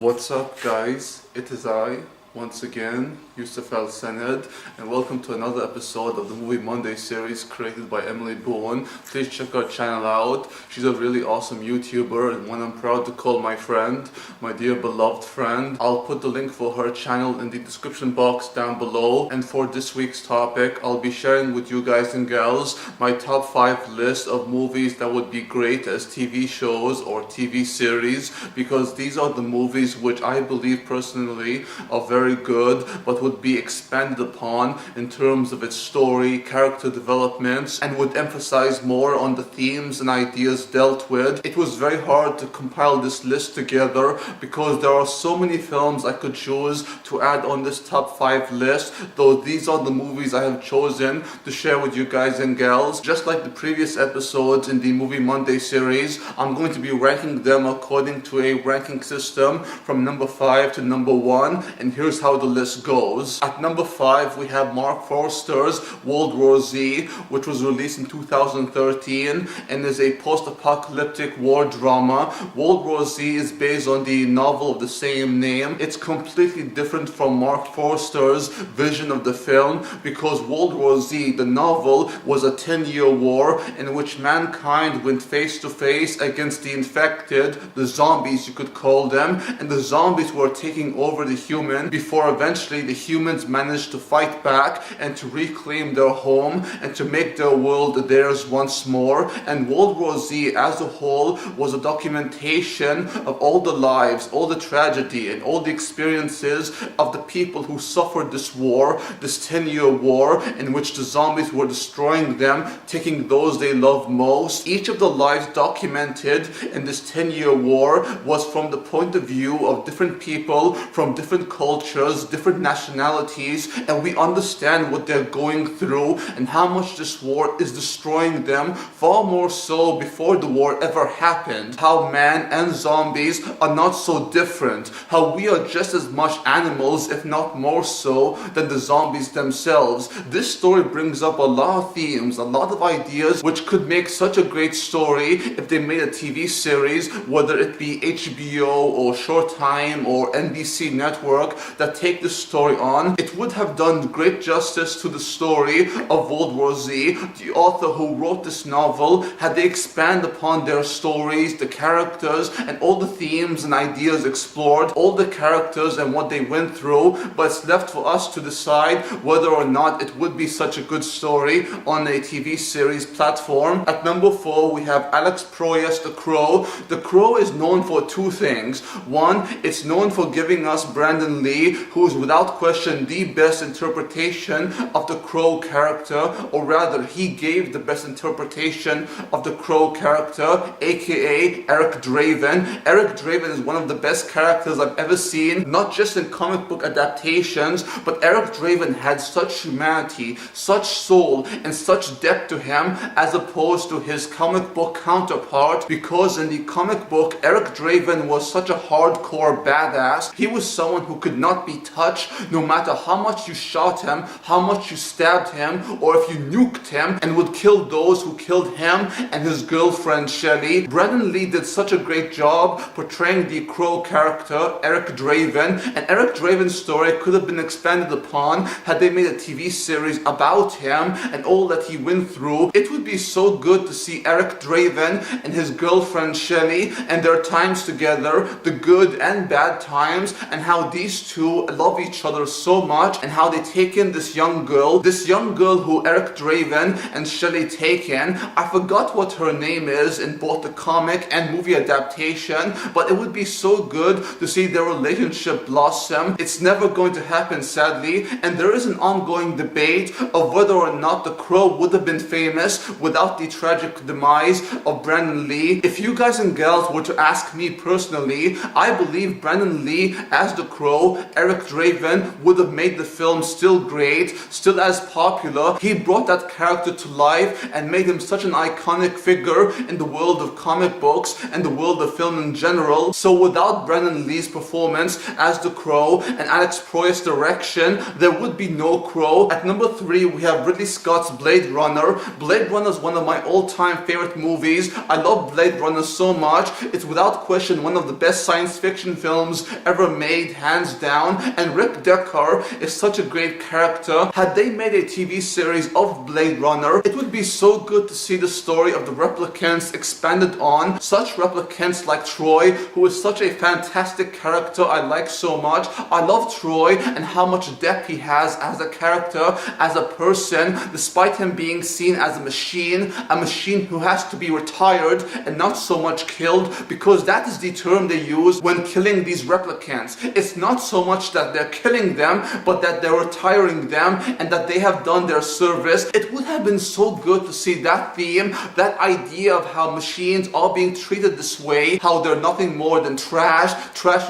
What's up, guys? It is I, once again, Yusuf Al Sanad, and welcome to another episode of the Movie Monday series created by Emily Boone. Please check our channel out. She's a really awesome YouTuber and one I'm proud to call my friend, my dear beloved friend. I'll put the link for her channel in the description box down below. And for this week's topic, I'll be sharing with you guys and gals my top 5 list of movies that would be great as TV shows or TV series, because these are the movies which I believe personally are very good but would be expanded upon in terms of its story, character developments, and would emphasize more on the themes and ideas dealt with. It was very hard to compile this list together because there are so many films I could choose to add on this top 5 list, though these are the movies I have chosen to share with you guys and gals. Just like the previous episodes in the Movie Monday series, I'm going to be ranking them according to a ranking system from number 5 to number 1, and here's how the list goes. At number 5, we have Mark Forster's World War Z, which was released in 2013 and is a post-apocalyptic war drama. World War Z is based on the novel of the same name. It's completely different from Mark Forster's vision of the film because World War Z, the novel, was a 10-year war in which mankind went face to face against the infected, the zombies you could call them, and the zombies were taking over the human before eventually the humans managed to fight back and to reclaim their home and to make their world theirs once more. And World War Z as a whole was a documentation of all the lives, all the tragedy, and all the experiences of the people who suffered this war, this 10-year war in which the zombies were destroying them, taking those they loved most. Each of the lives documented in this 10-year war was from the point of view of different people from different cultures, different nationalities, and we understand what they're going through and how much this war is destroying them, far more so before the war ever happened. How man and zombies are not so different, how we are just as much animals, if not more so, than the zombies themselves. This story brings up a lot of themes, a lot of ideas which could make such a great story if they made a TV series, whether it be HBO or Showtime or NBC Network that take this story on. It would have done great justice to the story of World War Z. The author who wrote this novel, had they expand upon their stories, the characters, and all the themes and ideas explored, all the characters and what they went through, but it's left for us to decide whether or not it would be such a good story on a TV series platform. At number 4, we have Alex Proyas' The Crow. The Crow is known for 2 things. One, it's known for giving us Brandon Lee, who is without question the best interpretation of the Crow character, or rather he gave the best interpretation of the Crow character, aka Eric Draven. Eric Draven is one of the best characters I've ever seen, not just in comic book adaptations, but Eric Draven had such humanity, such soul, and such depth to him as opposed to his comic book counterpart, because in the comic book Eric Draven was such a hardcore badass. He was someone who could not be touched no matter how much you shot him, how much you stabbed him, or if you nuked him, and would kill those who killed him and his girlfriend Shelley. Brandon Lee did such a great job portraying the Crow character, Eric Draven, and Eric Draven's story could have been expanded upon had they made a TV series about him and all that he went through. It would be so good to see Eric Draven and his girlfriend Shelley and their times together, the good and bad times, and how these two love each other so much, and how they take in this young girl who Eric Draven and Shelley take in. I forgot what her name is in both the comic and movie adaptation, but it would be so good to see their relationship blossom. It's never going to happen, sadly, and there is an ongoing debate of whether or not the Crow would have been famous without the tragic demise of Brandon Lee. If you guys and gals were to ask me personally, I believe Brandon Lee as the Crow Eric Draven would have made the film still great, still as popular. He brought that character to life and made him such an iconic figure in the world of comic books and the world of film in general. So without Brendan Lee's performance as the Crow and Alex Proyas' direction, there would be no Crow. At number 3, we have Ridley Scott's Blade Runner. Blade Runner is one of my all-time favorite movies. I love Blade Runner so much. It's without question one of the best science fiction films ever made, hands down. And Rick Deckard is such a great character. Had they made a TV series of Blade Runner, it would be so good to see the story of the replicants expanded on. Such replicants like Troy, who is such a fantastic character I like so much. I love Troy and how much depth he has as a character, as a person, despite him being seen as a machine who has to be retired and not so much killed, because that is the term they use when killing these replicants. It's not so much that they're killing them, but that they're retiring them and that they have done their service. It would have been so good to see that theme, that idea of how machines are being treated this way, how they're nothing more than trash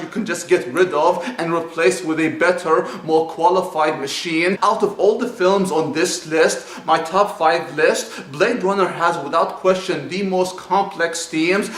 you can just get rid of and replace with a better, more qualified machine. Out of all the films on this list, my top 5 list, Blade Runner has without question the most complex themes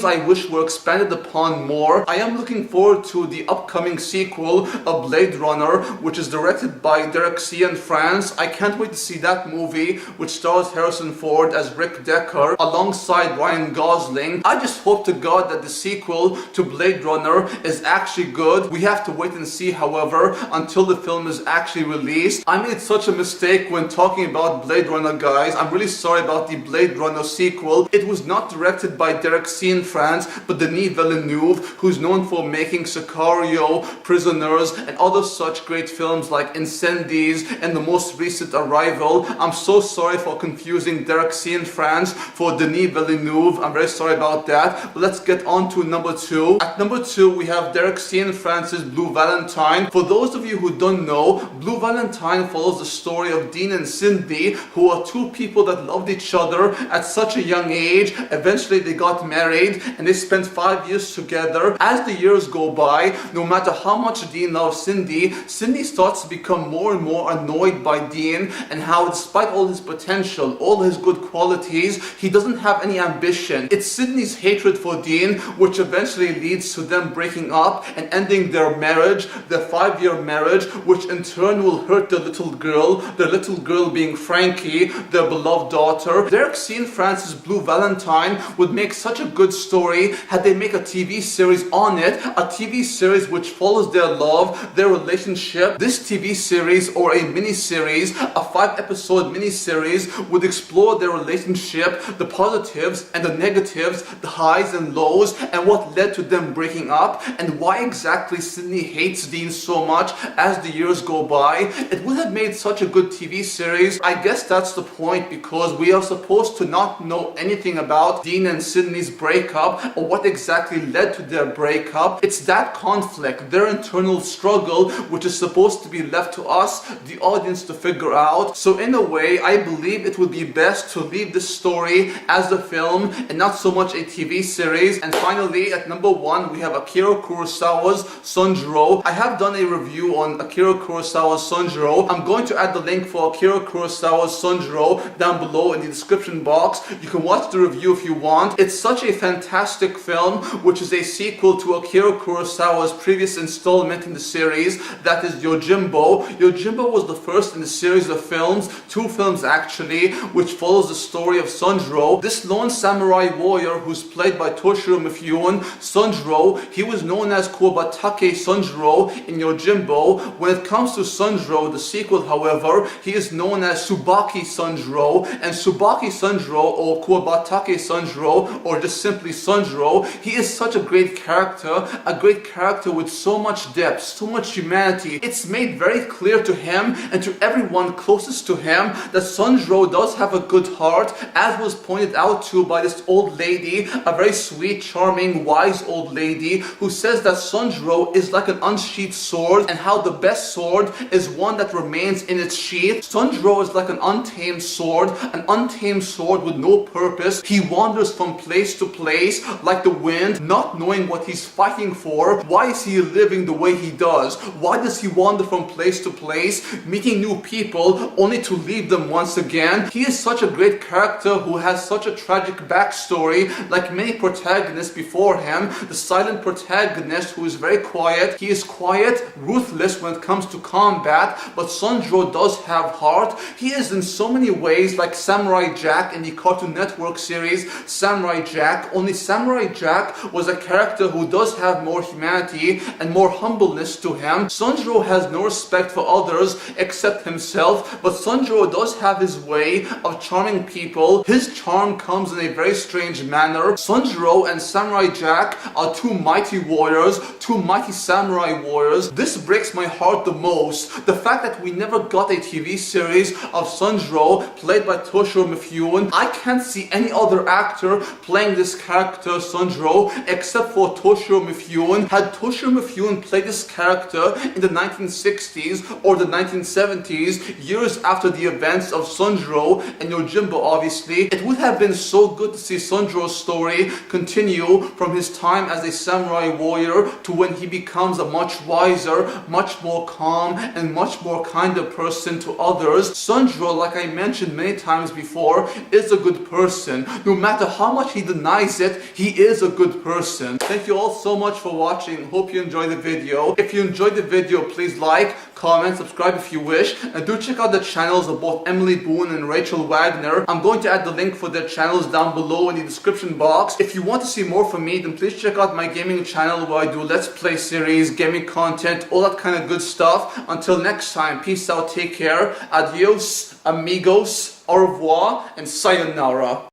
I wish were expanded upon more. I am looking forward to the upcoming sequel of Blade Runner, which is directed by Derek Cianfrance. I can't wait to see that movie, which stars Harrison Ford as Rick Deckard alongside Ryan Gosling. I just hope to God that the sequel to Blade Runner is actually good. We have to wait and see, however, until the film is actually released. I made such a mistake when talking about Blade Runner, guys. I'm really sorry about the Blade Runner sequel. It was not directed by Derek Cianfrance, but Denis Villeneuve, who's known for making Sicario, Prisoners, and other such great films like Incendies and the most recent Arrival. I'm so sorry for confusing Derek Cianfrance for Denis Villeneuve. I'm very sorry about that. But let's get on to number 2. At number 2, we have Derek Cianfrance's Blue Valentine. For those of you who don't know, Blue Valentine follows the story of Dean and Cindy, who are two people that loved each other at such a young age. Eventually they got married and they spent 5 years together. As the years go by, no matter how much Dean loves Cindy, Cindy starts to become more and more annoyed by Dean and how despite all his potential, all his good qualities, he doesn't have any ambition. It's Cindy's hatred for Dean which eventually leads to them breaking up and ending their marriage, their 5-year marriage, which in turn will hurt their little girl being Frankie, their beloved daughter. Derek Cianfrance's Blue Valentine would make such a good story had they make a TV series on it, a TV series which follows their love, their relationship. This TV series or a mini-series, a 5-episode mini-series, would explore their relationship, the positives and the negatives, the highs and lows, and what led to them breaking up, and why exactly Cindy hates Dean so much as the years go by. It would have made such a good TV series. I guess that's the point, because we are supposed to not know anything about Dean and Cindy's breakup or what exactly led to their breakup. It's that conflict, their internal struggle, which is supposed to be left to us, the audience, to figure out. So in a way, I believe it would be best to leave this story as a film and not so much a TV series. And finally, at number 1, we have Akira Kurosawa's Sanjuro. I have done a review on Akira Kurosawa's Sanjuro. I'm going to add the link for Akira Kurosawa's Sanjuro down below in the description box. You can watch the review if you want. It's such a fantastic film, which is a sequel to Akira Kurosawa's previous installment in the series, that is Yojimbo. Yojimbo was the first in the series of films, 2 films actually, which follows the story of Sanjuro. This lone samurai warrior who's played by Toshiro Mifune, Sanjuro, he was known as Kobatake Sanjuro in Yojimbo. When it comes to Sanjuro, the sequel, however, he is known as Tsubaki Sanjuro, and Tsubaki Sanjuro or Kobatake Sanjuro or just simply Sanjuro, he is such a great character with so much depth, so much humanity. It's made very clear to him and to everyone closest to him that Sanjuro does have a good heart, as was pointed out to by this old lady, a very sweet, charming, wise old lady, who says that Sanjuro is like an unsheathed sword and how the best sword is one that remains in its sheath. Sanjuro is like an untamed sword with no purpose. He wanders from place to place like the wind, not knowing what he's fighting for. Why is he living the way way he does? Why does he wander from place to place, meeting new people, only to leave them once again? He is such a great character who has such a tragic backstory, like many protagonists before him. The silent protagonist who is very quiet. He is quiet, ruthless when it comes to combat, but Sanjuro does have heart. He is in so many ways like Samurai Jack in the Cartoon Network series Samurai Jack, only Samurai Jack was a character who does have more humanity and more humbleness to him. Sanjuro has no respect for others except himself, but Sanjuro does have his way of charming people. His charm comes in a very strange manner. Sanjuro and Samurai Jack are two mighty warriors, two mighty samurai warriors. This breaks my heart the most. The fact that we never got a TV series of Sanjuro played by Toshiro Mifune. I can't see any other actor playing this character Sanjuro except for Toshiro Mifune. Had Toshiro Mifune played this character in the 1960s or the 1970s, years after the events of Sanjuro and Yojimbo obviously, it would have been so good to see Sanjuro's story continue from his time as a samurai warrior to when he becomes a much wiser, much more calm, and much more kinder person to others. Sanjuro, like I mentioned many times before, is a good person. No matter how much he denies it, he is a good person. Thank you all so much for watching. Hope you enjoyed the video. If you enjoyed the video, please like, comment, subscribe if you wish, and do check out the channels of both Emily Boone and Rachel Wagner. I'm going to add the link for their channels down below in the description box. If you want to see more from me, then please check out my gaming channel where I do Let's Play series, gaming content, all that kind of good stuff. Until next time, peace out, take care, adios, amigos, au revoir, and sayonara.